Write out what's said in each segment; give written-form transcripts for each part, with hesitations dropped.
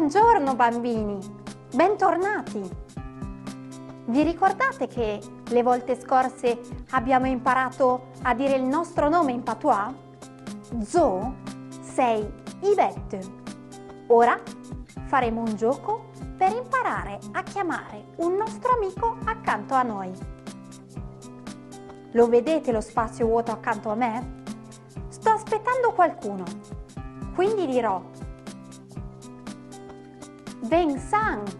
Buongiorno bambini, bentornati! Vi ricordate che le volte scorse abbiamo imparato a dire il nostro nome in patois? Zo, sei, Yvette. Ora faremo un gioco per imparare a chiamare un nostro amico accanto a noi. Lo vedete lo spazio vuoto accanto a me? Sto aspettando qualcuno, quindi dirò Vincent,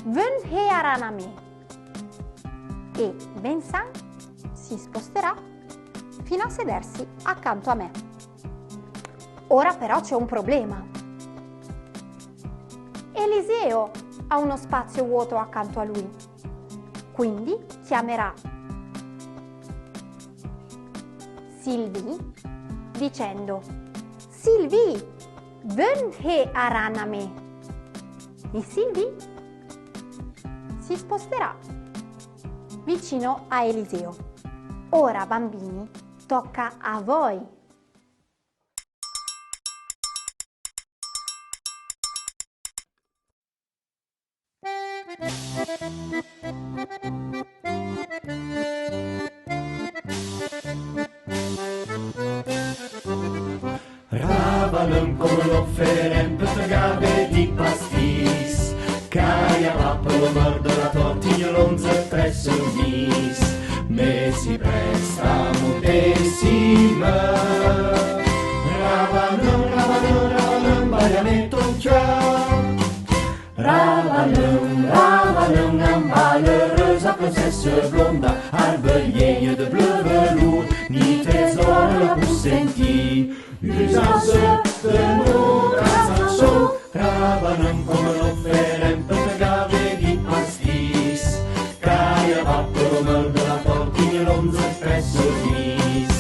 ven her a me. E Vincent si sposterà fino a sedersi accanto a me. Ora però c'è un problema. Eliseo ha uno spazio vuoto accanto a lui, quindi chiamerà Sylvie dicendo Sylvie, ven her a me. E Sylvie si sposterà vicino a Eliseo. Ora bambini, tocca a voi. Ravalăm coloferen pe gave di pastis, caia papă mărdă la tortiglionze presso vis, me si presta mutesima. Ravalăm, ravalăm, ravalăm, baiametto chiar. Ravalăm, ravalăm, ambalăreuse prinsesse blonda, arbăieie de bleu velours, ni trésor la poussentie. Usance de notre chanson, ravalăm come l'offerem per gave di pastis, caia vappero merde la tortiglionze presso vis,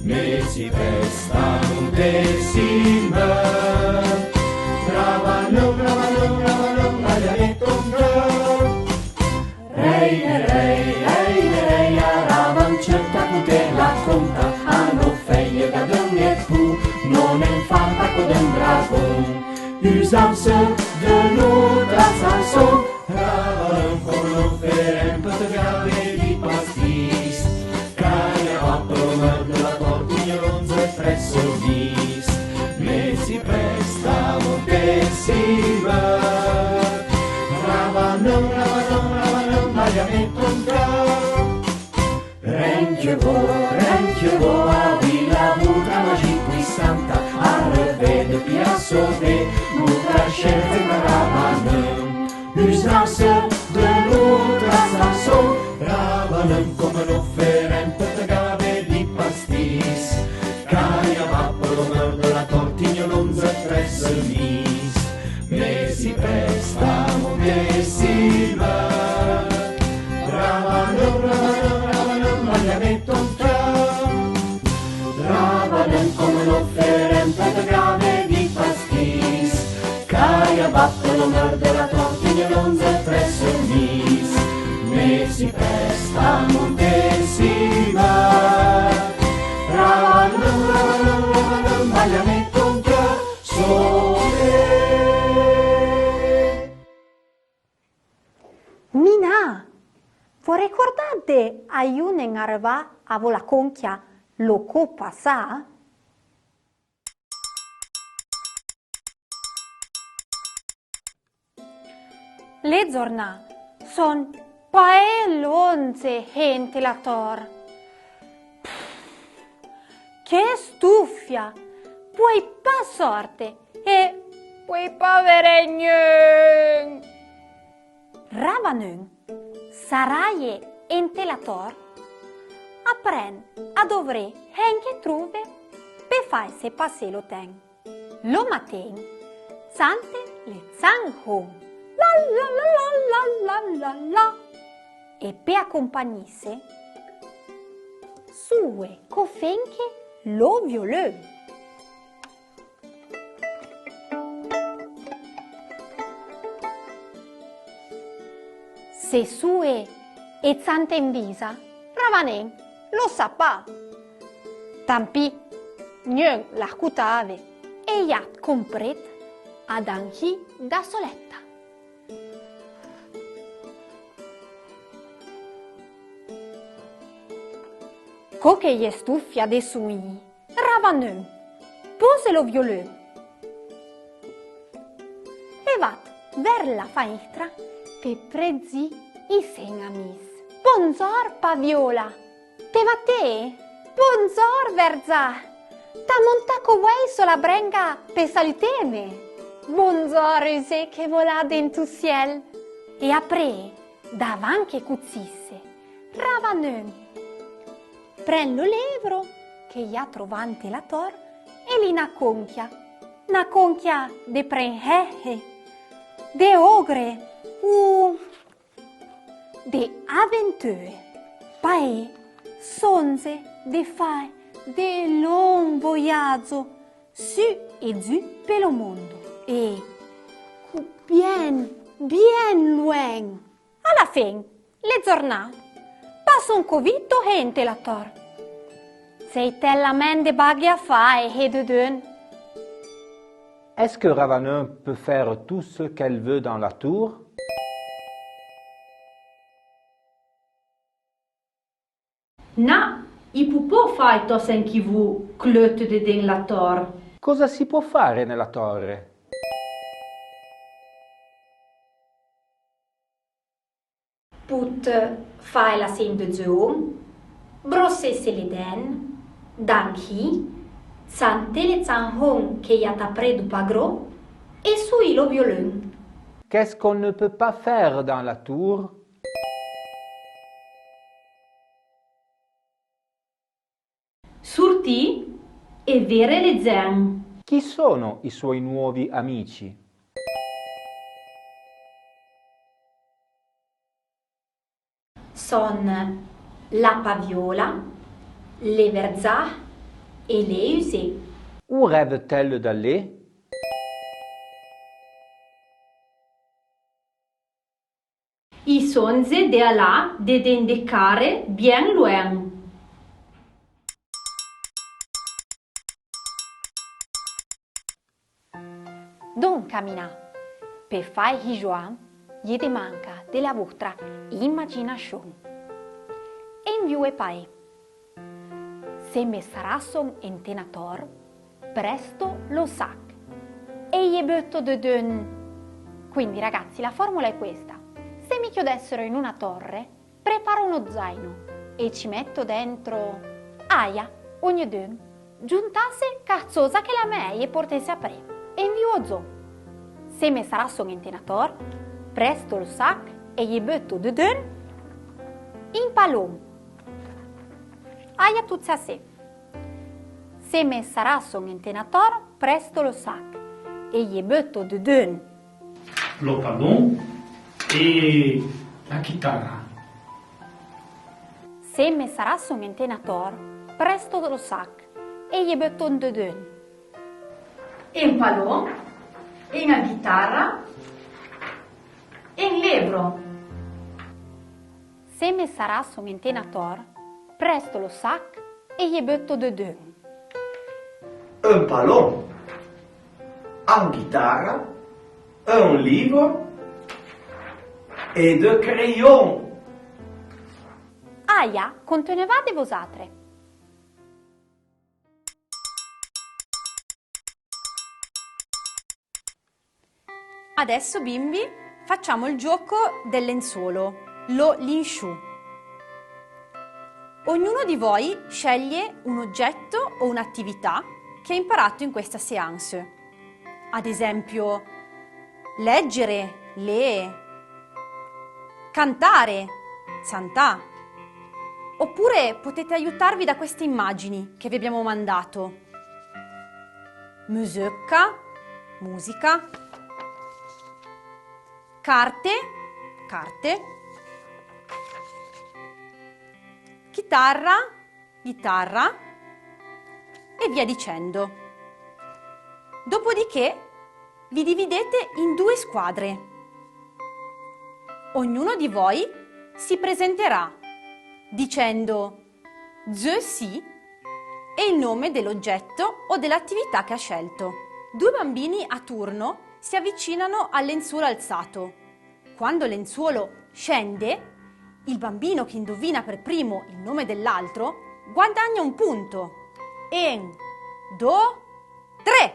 me si presta montesima. Ravalăm, ravalăm, ravalăm, baiametto chiar. Rei, aravam cerca cu te la conta, hanno feie da dönge pu, non è fatta con un dragon. Usance de notre chanson, ravalăm con l'offerem per gave di pastis, caia vappero merde la tortiglionze presso vis, me si presta montesima. Ravalăm, ravalăm, ravalăm, baiametto chiar. Renchio vo, a vila muta magi puissanta, a revede piassove, muta scelze ma ravalăm. Usance de notre chanson, ravalăm come l'offerem per gave di pastis, caia vappero merde la tortiglionze presso vis, me si presta montesima. Ravalăm, ravalăm, ravalăm, baiametto chiar. Ravalăm come l'offerem per gave di pastis, caia vappero merde la tortiglionze presso vis, me si presta montesima. Ravalăm, ravalăm, ravalăm, baiametto chiar. Sole. Mina, voi ricordate a Yunen arriva a vola conchia lo copa sa? Le giornà son paelonze gente la tor. Che stufia, puoi pa sorte e puoi pa veregnen. Ravanun, saraie entelator, appren a dovre henche truve pe fai se passe lo ten. Lo matin, sante le zanghon, la la la la la la la, e pe accompagnisse sue cofenche lo violeu. Se sue e zante in visa, ravanen, lo sapà. Tampi, nien la cutave, e iat compret ad Anchi da soletta. Coche gli stuffia dei sugni, ravaneux, pose lo violon. E vat ver la faestra pe prezi i senamis. Bonzor paviola, te va te? Bonzor verza, ta montaco weiso la brenga pe saluteme. Bonzor use che volade in tu ciel. E apre, davan che cuzzisse, ravaneux. Pren lo levro che gli ha trovante la tor e li na conchia de prenhehe, de ogre, de aventue, pae, sonze, de fai, de long voyage, su e giù per lo mondo, e bien loin. Alla fin, le giornate, passa un covito gente la tor. Sei te la men de baghi a fai e de dun. Est-ce que Ravaneux peut faire tout ce qu'elle veut dans la tour? Na, i pupo fai tos en chi vu clöte de den la tor. Cosa si può fare nella torre? Put fai la sin de giom, brossesse le den, danchi, sante le zanhon che ya tapre du pagro, e sui lo violon. Qu'est-ce qu'on ne peut pas faire dans la tour? Surti e vere le zen. Chi sono i suoi nuovi amici? Son la paviola, le verzah e le usé. Où rêve-t-elle d'aller? I sonze de alà de den de care bien loin. Don camina, per fai hijoa, gli de manca della vostra immaginazione. E in viu e pai. Se me sarasson in tenator, presto lo sac. E gli butto de dun. Quindi ragazzi, la formula è questa. Se mi chiudessero in una torre, preparo uno zaino e ci metto dentro aia, ogni dun, giuntasse cazzosa che la mei e portesse a pre. E invio zo. Se me sarasson in tenator, presto lo sac e gli butto de dun in palom. Aia tuzza a sé. Se me sarasson in tenator, presto lo sac e gli butto de dun lo pallon e la chitarra. Se me sarasson in tenator, presto lo sac e gli butto de dun. Un palon, una chitarra e un levro. Se me sarasson in tenator, presto lo sac e gli butto de dun. Un ballon, una chitarra, un libro e de crayon. Aia, contenevate vosatre. Adesso bimbi facciamo il gioco del lenzuolo, lo linshu. Ognuno di voi sceglie un oggetto o un'attività che ha imparato in questa séance. Ad esempio, leggere, le, cantare, santà. Oppure potete aiutarvi da queste immagini che vi abbiamo mandato. Musica, musica. Carte, carte. Chitarra, chitarra. E via dicendo. Dopodiché vi dividete in 2 squadre. Ognuno di voi si presenterà dicendo je suis e il nome dell'oggetto o dell'attività che ha scelto. 2 bambini a turno si avvicinano al lenzuolo alzato. Quando il lenzuolo scende, il bambino che indovina per primo il nome dell'altro guadagna un punto. 1, 2, 3.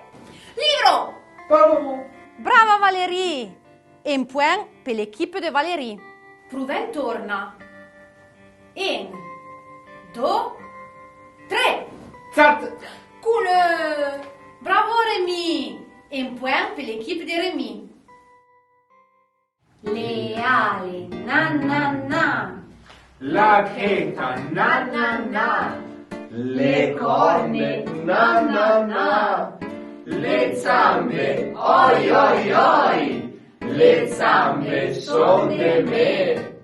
Libro! Ballon. Brava Valérie! Un point per l'équipe de Valérie. Prouven torna. 1, 2, 3. Zat. Cool! Bravo Rémi! Un point per l'équipe de Rémi. Le ali, na na na. La creta, na na na. Le corna, na na na. Le zampe, oi oi oi. Le zampe son de me.